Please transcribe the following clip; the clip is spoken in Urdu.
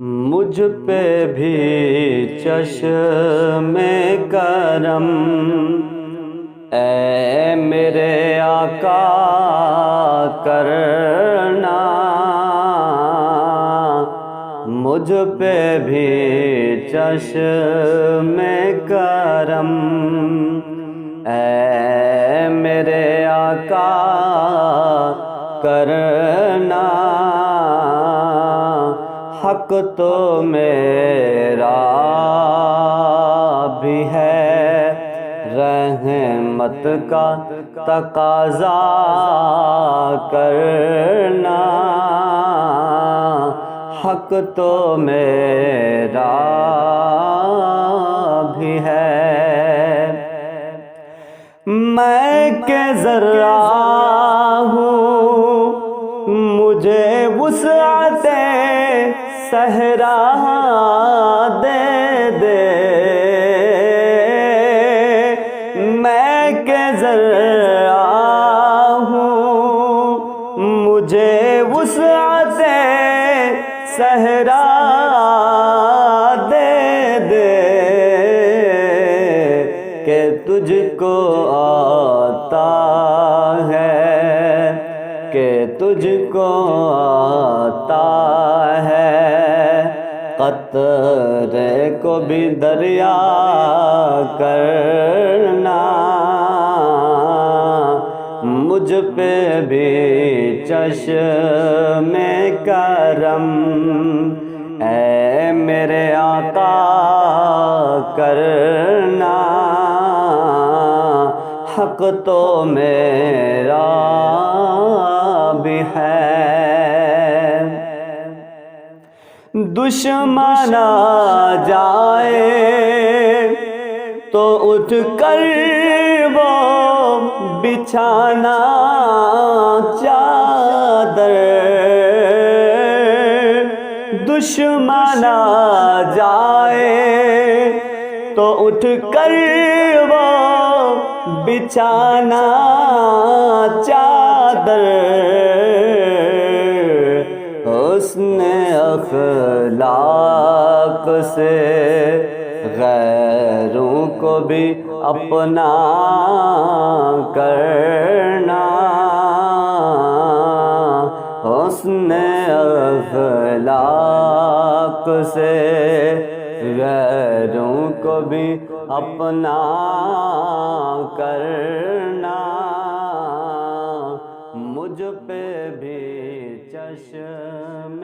مجھ پہ بھی چشم کرم، اے میرے آقا کرنا، مجھ پہ بھی چشم کرم، اے میرے آقا کرنا، حق تو میرا بھی ہے، رحمت کا تقاضا کرنا، حق تو میرا بھی ہے، میں کہ ذرہ ہوں مجھے وسعت صحرا دے دے، میں کہ ذرہ ہوں مجھے وسعت صحرا دے دے، کہ تجھ کو آتا ہے، کہ تجھ کو آتا ہے، قطرے کو بھی دریا کرنا، مجھ پہ بھی چشم کرم، اے میرے آقا کرنا، حق تو میرا بھی ہے، دشمن آ جائے تو اٹھ کر وہ بچھانا چادر، دشمن آ جائے تو اٹھ کر وہ بچھانا چادر، حسن اخلاق سے غیروں کو بھی اپنا کرنا، حسن اخلاق سے غیروں کو بھی اپنا کرنا، مجھ پہ بھی چشم